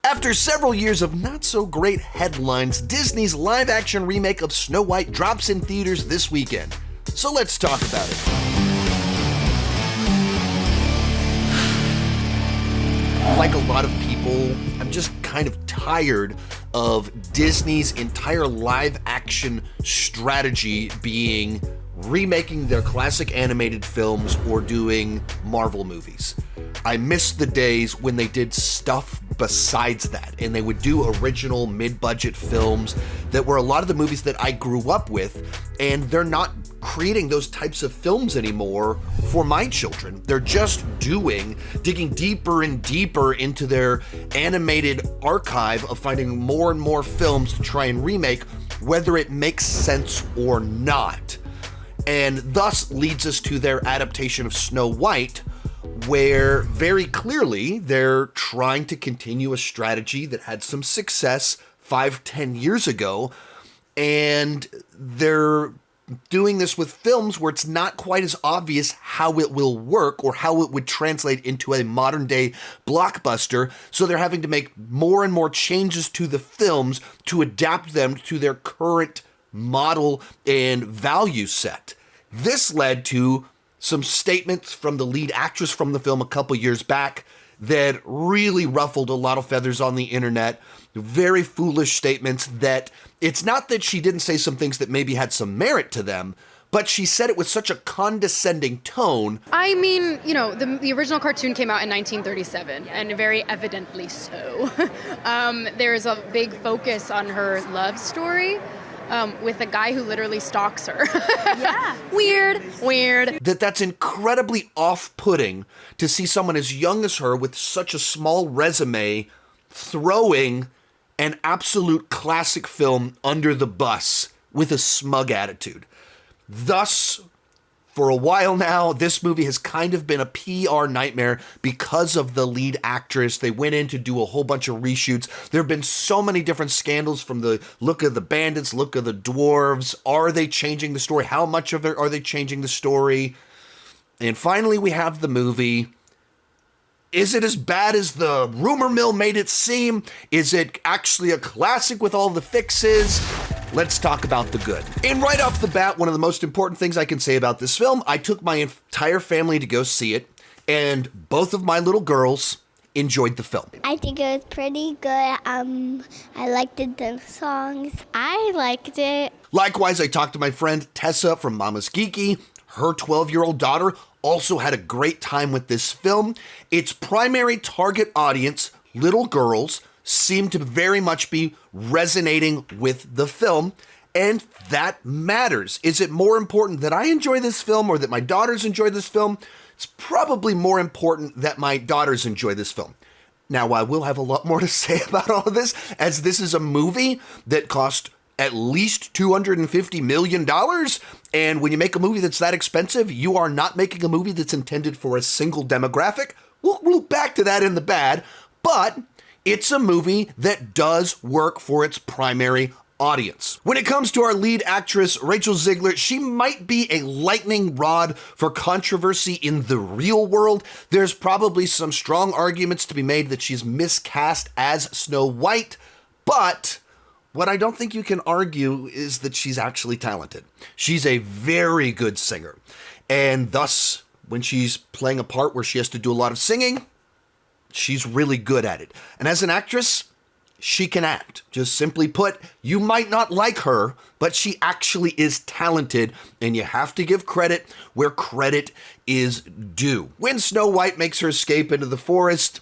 After several years of not-so-great headlines, Disney's live-action remake of Snow White drops in theaters this weekend. So let's talk about it. Like a lot of people, I'm just kind of tired of Disney's entire live-action strategy being remaking their classic animated films or doing Marvel movies. I miss the days when they did stuff besides that, and they would do original mid-budget films that were a lot of the movies that I grew up with, and they're not creating those types of films anymore for my children. They're just digging deeper and deeper into their animated archive of finding more and more films to try and remake, whether it makes sense or not. And thus leads us to their adaptation of Snow White, where very clearly they're trying to continue a strategy that had some success 5-10 years ago, and they're doing this with films where it's not quite as obvious how it will work or how it would translate into a modern day blockbuster, so they're having to make more and more changes to the films to adapt them to their current model and value set. This led to some statements from the lead actress from the film a couple years back that really ruffled a lot of feathers on the internet. Very foolish statements that it's not that she didn't say some things that maybe had some merit to them, but she said it with such a condescending tone. I mean, you know, the original cartoon came out in 1937, and very evidently so. There's a big focus on her love story. With a guy who literally stalks her. Yeah. Weird. That's incredibly off-putting to see someone as young as her with such a small resume throwing an absolute classic film under the bus with a smug attitude. Thus, for a while now, this movie has kind of been a PR nightmare because of the lead actress. They went in to do a whole bunch of reshoots. There have been so many different scandals, from the look of the bandits, look of the dwarves. Are they changing the story? How much of it are they changing the story? And finally, we have the movie. Is it as bad as the rumor mill made it seem? Is it actually a classic with all the fixes? Let's talk about the good. And right off the bat, one of the most important things I can say about this film, I took my entire family to go see it, and both of my little girls enjoyed the film. I think it was pretty good. I liked the songs. I liked it. Likewise, I talked to my friend Tessa from Mama's Geeky. Her 12-year-old daughter also had a great time with this film. Its primary target audience, little girls, seem to very much be resonating with the film, and that matters. Is it more important that I enjoy this film or that my daughters enjoy this film? It's probably more important that my daughters enjoy this film. Now, I will have a lot more to say about all of this, as this is a movie that cost at least $250 million, and when you make a movie that's that expensive, you are not making a movie that's intended for a single demographic. We'll loop back to that in the bad, but it's a movie that does work for its primary audience. When it comes to our lead actress, Rachel Zegler, she might be a lightning rod for controversy in the real world. There's probably some strong arguments to be made that she's miscast as Snow White, but what I don't think you can argue is that she's actually talented. She's a very good singer, and thus, when she's playing a part where she has to do a lot of singing, she's really good at it. And as an actress, she can act. Just simply put, you might not like her, but she actually is talented, and you have to give credit where credit is due. When Snow White makes her escape into the forest,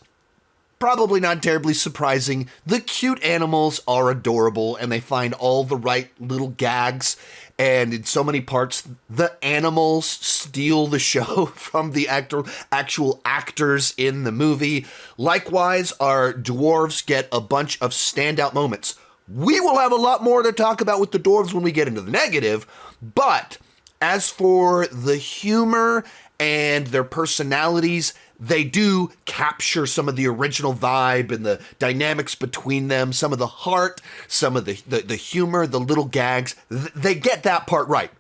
probably not terribly surprising, the cute animals are adorable, and they find all the right little gags. And in so many parts, the animals steal the show from the actual actors in the movie. Likewise, our dwarves get a bunch of standout moments. We will have a lot more to talk about with the dwarves when we get into the negative, but as for the humor and their personalities, they do capture some of the original vibe and the dynamics between them, some of the heart, some of the humor, the little gags. They get that part right.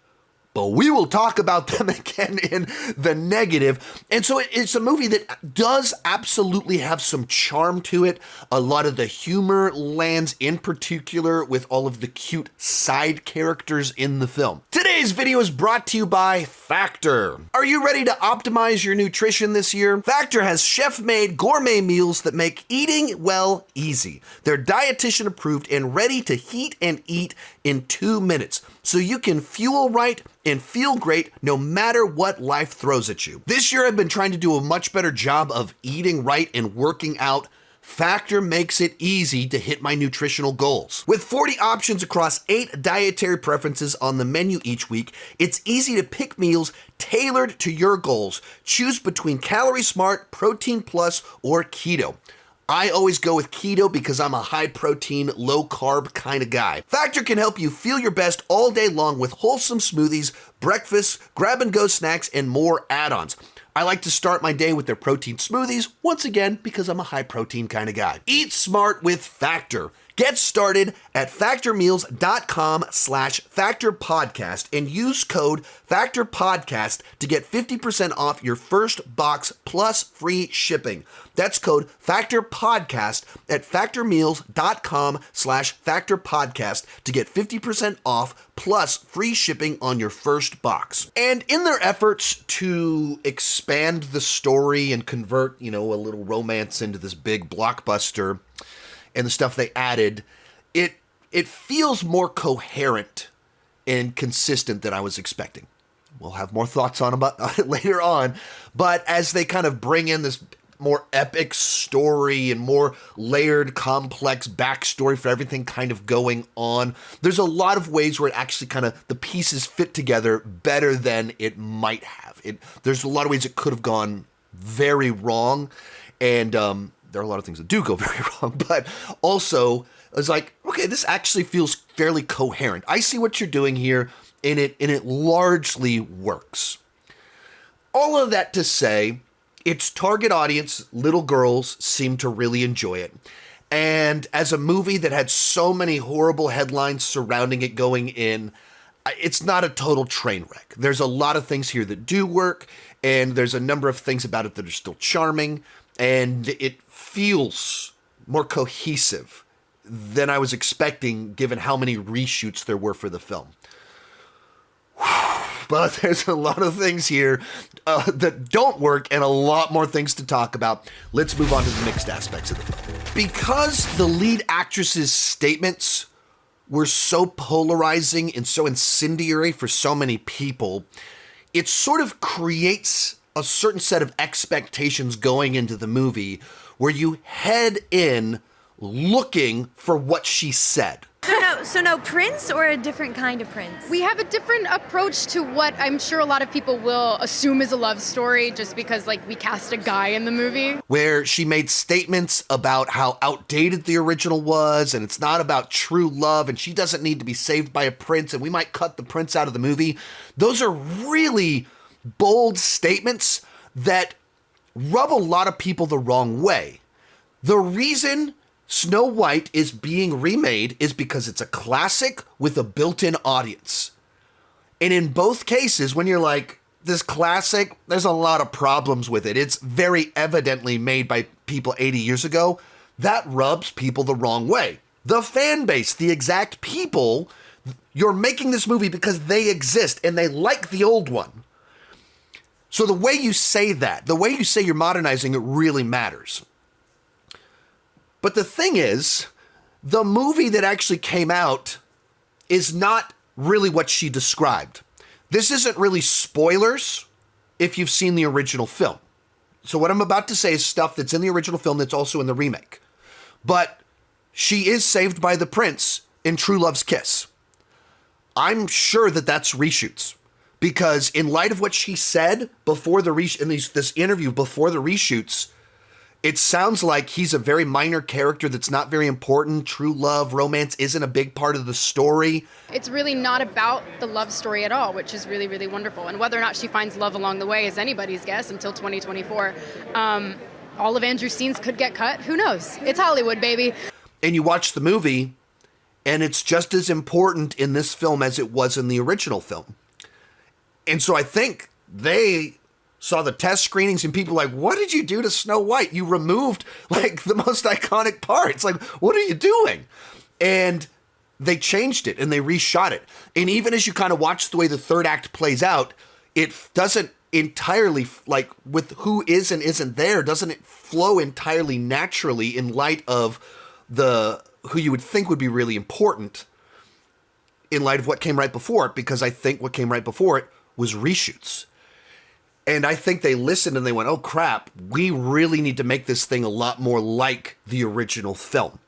but we will talk about them again in the negative. And so it's a movie that does absolutely have some charm to it. A lot of the humor lands, in particular with all of the cute side characters in the film. Today's video is brought to you by Factor. Are you ready to optimize your nutrition this year? Factor has chef-made gourmet meals that make eating well easy. They're dietitian approved and ready to heat and eat in 2 minutes, so you can fuel right and feel great no matter what life throws at you. This year I've been trying to do a much better job of eating right and working out. Factor makes it easy to hit my nutritional goals. With 40 options across 8 dietary preferences on the menu each week, it's easy to pick meals tailored to your goals. Choose between Calorie Smart, Protein Plus, or Keto. I always go with keto because I'm a high protein, low carb kind of guy. Factor can help you feel your best all day long with wholesome smoothies, breakfasts, grab and go snacks, and more add-ons. I like to start my day with their protein smoothies, once again, because I'm a high protein kind of guy. Eat smart with Factor. Get started at factormeals.com/factorpodcast and use code factorpodcast to get 50% off your first box plus free shipping. That's code factorpodcast at factormeals.com/factorpodcast to get 50% off plus free shipping on your first box. And in their efforts to expand the story and convert, a little romance into this big blockbuster, and the stuff they added, it feels more coherent and consistent than I was expecting. We'll have more thoughts on it later on, but as they kind of bring in this more epic story and more layered, complex backstory for everything kind of going on, there's a lot of ways where it actually kind of, the pieces fit together better than it might have. There's a lot of ways it could have gone very wrong, and there are a lot of things that do go very wrong, but also it's like, okay, this actually feels fairly coherent. I see what you're doing here, and it largely works. All of that to say, its target audience, little girls, seem to really enjoy it. And as a movie that had so many horrible headlines surrounding it going in, it's not a total train wreck. There's a lot of things here that do work, and there's a number of things about it that are still charming, and it feels more cohesive than I was expecting given how many reshoots there were for the film. But there's a lot of things here that don't work and a lot more things to talk about. Let's move on to the mixed aspects of the film. Because the lead actress's statements were so polarizing and so incendiary for so many people, it sort of creates a certain set of expectations going into the movie where you head in looking for what she said. So no prince or a different kind of prince? We have a different approach to what I'm sure a lot of people will assume is a love story just because, we cast a guy in the movie. Where she made statements about how outdated the original was, and it's not about true love, and she doesn't need to be saved by a prince, and we might cut the prince out of the movie. Those are really bold statements that rub a lot of people the wrong way. The reason Snow White is being remade is because it's a classic with a built-in audience. And in both cases, when you're like, this classic, there's a lot of problems with it. It's very evidently made by people 80 years ago. That rubs people the wrong way. The fan base, the exact people, you're making this movie because they exist and they like the old one. So the way you say that, the way you say you're modernizing it really matters. But the thing is, the movie that actually came out is not really what she described. This isn't really spoilers if you've seen the original film. So what I'm about to say is stuff that's in the original film that's also in the remake. But she is saved by the prince in True Love's Kiss. I'm sure that that's reshoots. Because in light of what she said before the this interview before the reshoots, it sounds like he's a very minor character that's not very important. True love, romance isn't a big part of the story. It's really not about the love story at all, which is really, really wonderful. And whether or not she finds love along the way is anybody's guess until 2024. All of Andrew's scenes could get cut. Who knows? It's Hollywood, baby. And you watch the movie, and it's just as important in this film as it was in the original film. And so I think they saw the test screenings and people like, what did you do to Snow White? You removed like the most iconic parts. Like, what are you doing? And they changed it and they reshot it. And even as you kind of watch the way the third act plays out, it doesn't entirely, like with who is and isn't there, doesn't it flow entirely naturally in light of who you would think would be really important in light of what came right before it, because I think what came right before it was reshoots. And I think they listened and they went, oh crap, we really need to make this thing a lot more like the original film.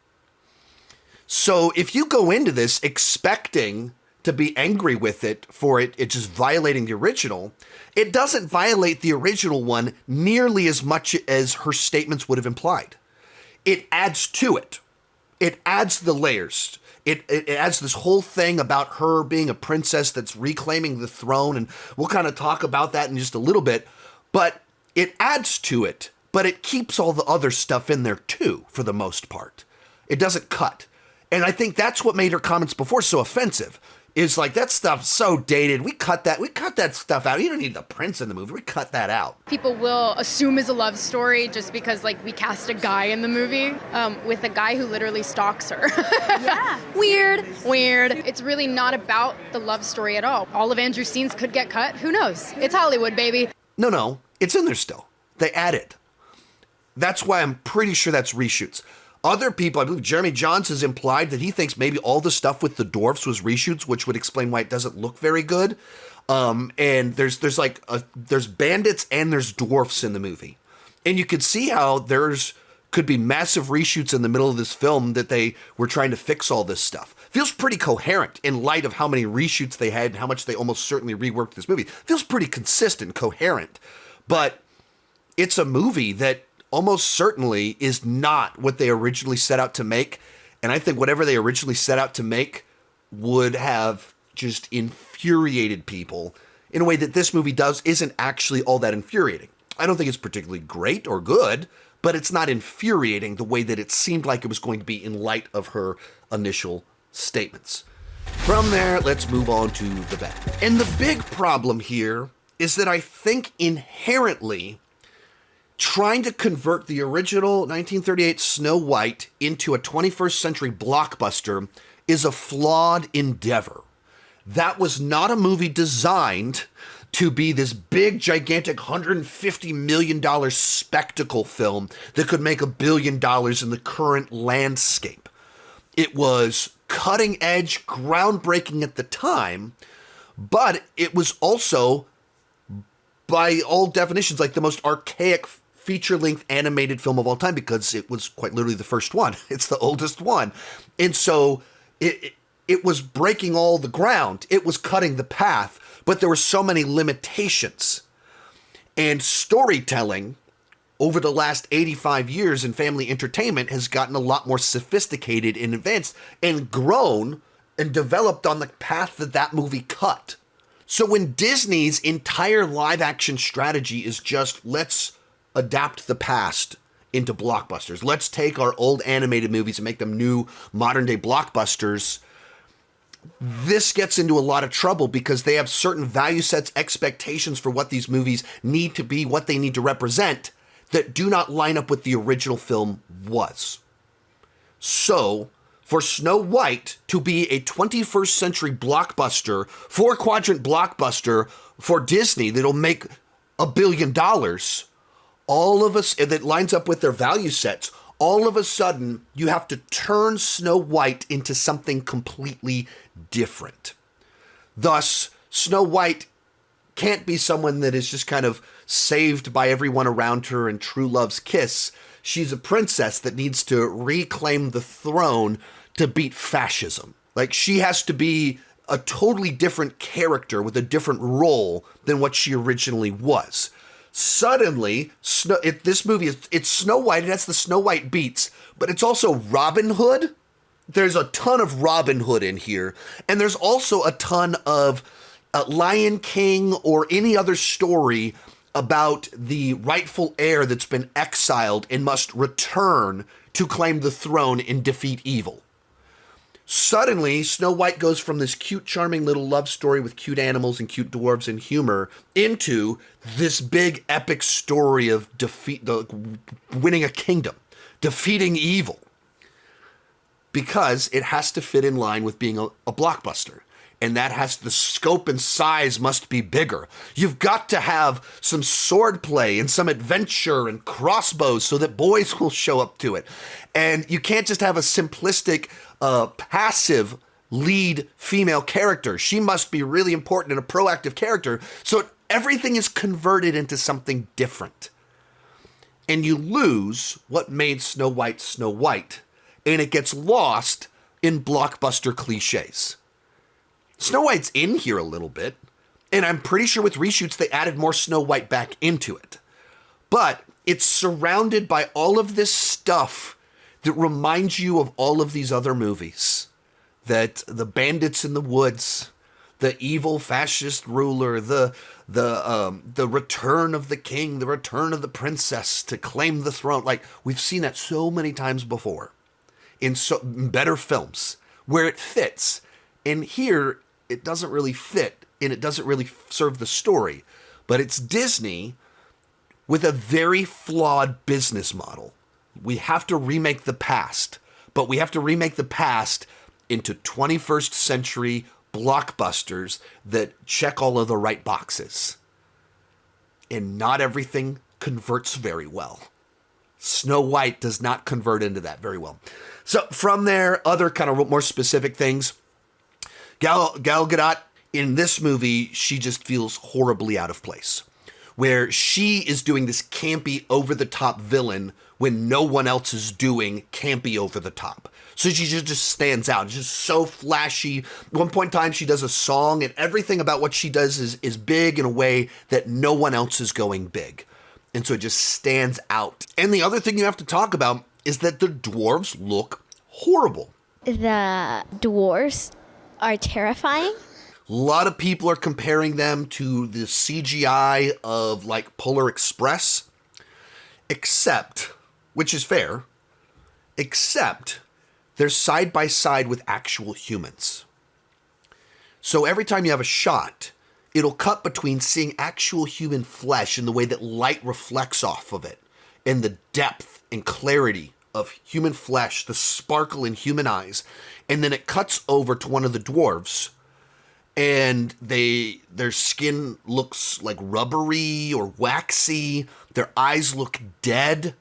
So if you go into this expecting to be angry with it for it just violating the original, it doesn't violate the original one nearly as much as her statements would have implied. It adds to it. It adds the layers. It adds this whole thing about her being a princess that's reclaiming the throne, and we'll kind of talk about that in just a little bit, but it adds to it, but it keeps all the other stuff in there too, for the most part. It doesn't cut. And I think that's what made her comments before so offensive, is like, that stuff's so dated. We cut that stuff out. You don't need the prince in the movie. We cut that out. People will assume it's a love story just because, like, we cast a guy in the movie with a guy who literally stalks her. Yeah. Weird. It's really not about the love story at all. All of Andrew's scenes could get cut. Who knows? It's Hollywood, baby. No. It's in there still. They added. That's why I'm pretty sure that's reshoots. Other people, I believe Jeremy Johns has implied that he thinks maybe all the stuff with the dwarfs was reshoots, which would explain why it doesn't look very good. And there's bandits and there's dwarfs in the movie. And you could see how could be massive reshoots in the middle of this film that they were trying to fix all this stuff. Feels pretty coherent in light of how many reshoots they had and how much they almost certainly reworked this movie. Feels pretty consistent, coherent. But it's a movie that almost certainly is not what they originally set out to make. And I think whatever they originally set out to make would have just infuriated people in a way that this movie isn't actually all that infuriating. I don't think it's particularly great or good, but it's not infuriating the way that it seemed like it was going to be in light of her initial statements. From there, let's move on to the bad. And the big problem here is that I think inherently trying to convert the original 1938 Snow White into a 21st century blockbuster is a flawed endeavor. That was not a movie designed to be this big, gigantic $150 million spectacle film that could make $1 billion in the current landscape. It was cutting edge, groundbreaking at the time, but it was also, by all definitions, like the most archaic feature-length animated film of all time, because it was quite literally the first one. It's the oldest one. And so it was breaking all the ground. It was cutting the path, but there were so many limitations. And storytelling over the last 85 years in family entertainment has gotten a lot more sophisticated and advanced and grown and developed on the path that movie cut. So when Disney's entire live-action strategy is just, let's adapt the past into blockbusters. Let's take our old animated movies and make them new modern-day blockbusters. This gets into a lot of trouble because they have certain value sets, expectations for what these movies need to be, what they need to represent, that do not line up with the original film was. So, for Snow White to be a 21st century blockbuster, 4-quadrant blockbuster for Disney that'll make $1 billion, all of us, that lines up with their value sets, all of a sudden you have to turn Snow White into something completely different. Thus, Snow White can't be someone that is just kind of saved by everyone around her and true love's kiss. She's a princess that needs to reclaim the throne to beat fascism. Like, she has to be a totally different character with a different role than what she originally was. Suddenly, this movie it's Snow White. It has the Snow White beats, but it's also Robin Hood. There's a ton of Robin Hood in here, and there's also a ton of Lion King or any other story about the rightful heir that's been exiled and must return to claim the throne and defeat evil. Suddenly, Snow White goes from this cute, charming little love story with cute animals and cute dwarves and humor into this big, epic story of winning a kingdom, defeating evil. Because it has to fit in line with being a blockbuster. And that has the scope and size must be bigger. You've got to have some swordplay and some adventure and crossbows so that boys will show up to it. And you can't just have a simplistic, passive lead female character. She must be really important and a proactive character. So everything is converted into something different. And you lose what made Snow White Snow White. And it gets lost in blockbuster cliches. Snow White's in here a little bit, and I'm pretty sure with reshoots they added more Snow White back into it. But it's surrounded by all of this stuff that reminds you of all of these other movies. That the bandits in the woods, the evil fascist ruler, the return of the king, the return of the princess to claim the throne. Like, we've seen that so many times before in better films where it fits. And here, it doesn't really fit, and it doesn't really serve the story. But it's Disney with a very flawed business model. We have to remake the past, but we have to remake the past into 21st century blockbusters that check all of the right boxes. And not everything converts very well. Snow White does not convert into that very well. So from there, other kind of more specific things. Gal Gadot, in this movie, she just feels horribly out of place. Where she is doing this campy, over-the-top villain when no one else is doing campy over-the-top. So she just stands out. It's just so flashy. At one point in time, she does a song, and everything about what she does is big in a way that no one else is going big. And so it just stands out. And the other thing you have to talk about is that the dwarves look horrible. The dwarves are terrifying. A lot of people are comparing them to the CGI of like Polar Express, except, which is fair, except they're side by side with actual humans. So every time you have a shot, it'll cut between seeing actual human flesh and the way that light reflects off of it, and the depth and clarity of human flesh, the sparkle in human eyes, and then it cuts over to one of the dwarves, and their skin looks like rubbery or waxy, their eyes look dead,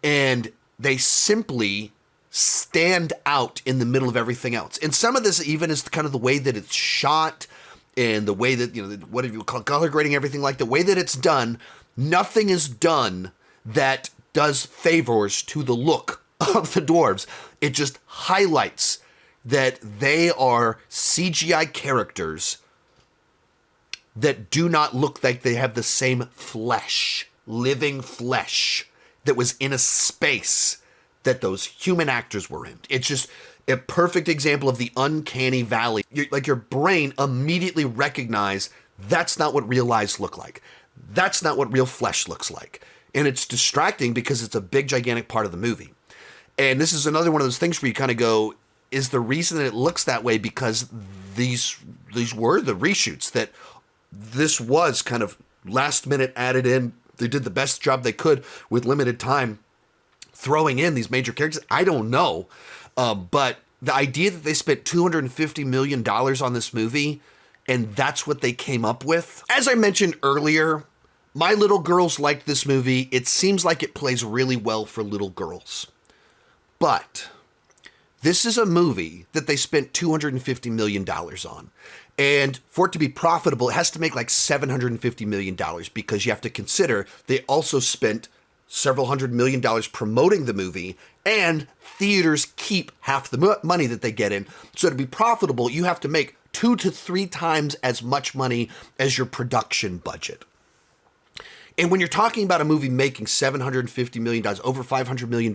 and they simply stand out in the middle of everything else. And some of this even is kind of the way that it's shot, and the way that, what do you call color grading, everything like the way that it's done. Nothing is done that does favors to the look of the dwarves. It just highlights that they are CGI characters that do not look like they have the same flesh, living flesh, that was in a space that those human actors were in. It's just a perfect example of the uncanny valley. Your brain immediately recognizes that's not what real eyes look like. That's not what real flesh looks like. And it's distracting because it's a big, gigantic part of the movie. And this is another one of those things where you kind of go, is the reason that it looks that way because these were the reshoots, that this was kind of last minute added in. They did the best job they could with limited time throwing in these major characters. I don't know. But the idea that they spent $250 million on this movie and that's what they came up with. As I mentioned earlier, my little girls liked this movie. It seems like it plays really well for little girls. But this is a movie that they spent $250 million on. And for it to be profitable, it has to make like $750 million because you have to consider they also spent several $100 million promoting the movie, and theaters keep half the money that they get in. So to be profitable, you have to make 2 to 3 times as much money as your production budget. And when you're talking about a movie making $750 million, over $500 million,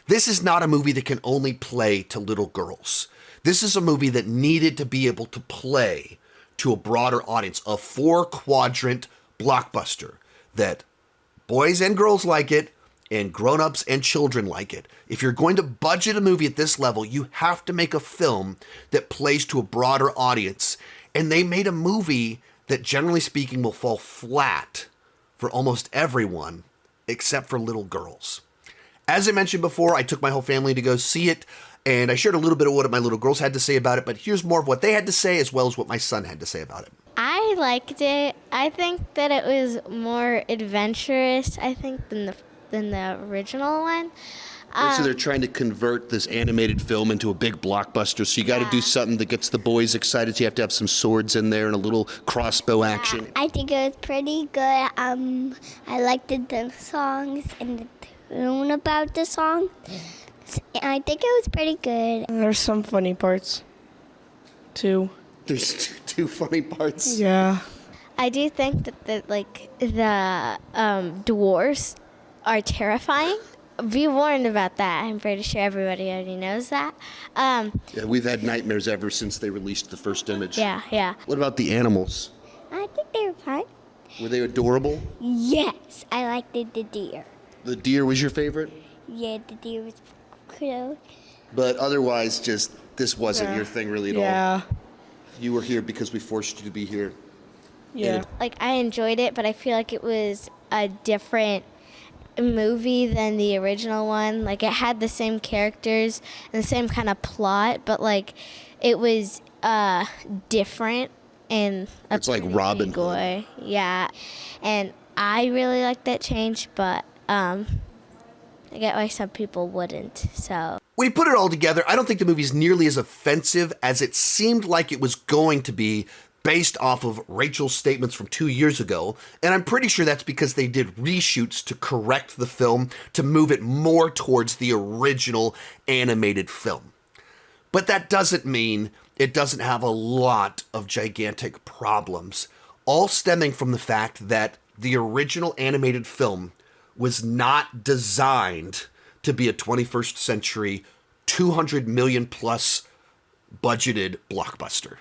this is not a movie that can only play to little girls. This is a movie that needed to be able to play to a broader audience, a 4-quadrant blockbuster that boys and girls like it, and grown-ups and children like it. If you're going to budget a movie at this level, you have to make a film that plays to a broader audience. And they made a movie that, generally speaking, will fall flat for almost everyone except for little girls. As I mentioned before, I took my whole family to go see it, and I shared a little bit of what my little girls had to say about it, but here's more of what they had to say as well as what my son had to say about it. I liked it. I think that it was more adventurous, I think, than the original one. So they're trying to convert this animated film into a big blockbuster, so you got to do something that gets the boys excited. So you have to have some swords in there and a little crossbow action. I think it was pretty good. I liked the songs and the tune about the song. I think it was pretty good. There's some funny parts, too. There's two funny parts. Yeah. I do think that the dwarves are terrifying. Be warned about that. I'm pretty sure everybody already knows that. Yeah, we've had nightmares ever since they released the first image. Yeah. What about the animals? I think they were fine. Were they adorable? Yes, I liked the deer. The deer was your favorite? Yeah, the deer was cool. But otherwise, just this wasn't your thing really at all. Yeah. You were here because we forced you to be here. Yeah. Like, I enjoyed it, but I feel like it was a different movie than the original one. Like, it had the same characters and the same kind of plot, but like it was different and It's like Robin Hood. way. Yeah, and I really like that change, but I get why some people wouldn't. So When you put it all together, I don't think the movie's nearly as offensive as it seemed like it was going to be based off of Rachel's statements from 2 years ago, and I'm pretty sure that's because they did reshoots to correct the film to move it more towards the original animated film. But that doesn't mean it doesn't have a lot of gigantic problems, all stemming from the fact that the original animated film was not designed to be a 21st century, 200 million plus budgeted blockbuster.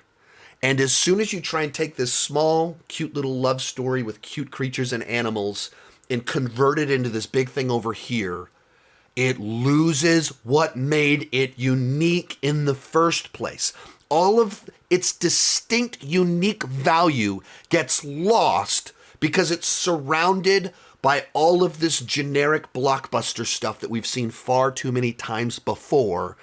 And as soon as you try and take this small, cute little love story with cute creatures and animals and convert it into this big thing over here, it loses what made it unique in the first place. All of its distinct, unique value gets lost because it's surrounded by all of this generic blockbuster stuff that we've seen far too many times before.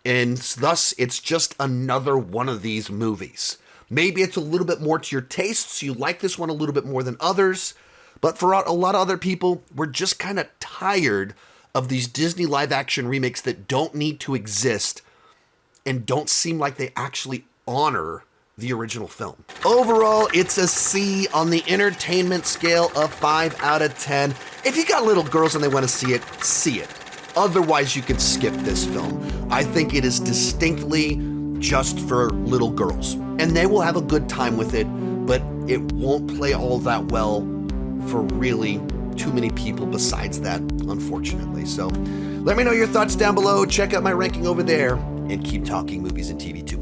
And thus, it's just another one of these movies. Maybe it's a little bit more to your taste, so you like this one a little bit more than others. But for a lot of other people, we're just kind of tired of these Disney live-action remakes that don't need to exist and don't seem like they actually honor the original film. Overall, it's a C on the entertainment scale of 5 out of 10. If you got little girls and they want to see it, see it. Otherwise, you can skip this film. I think it is distinctly just for little girls. And they will have a good time with it, but it won't play all that well for really too many people besides that, unfortunately. So let me know your thoughts down below. Check out my ranking over there, and keep talking movies and TV to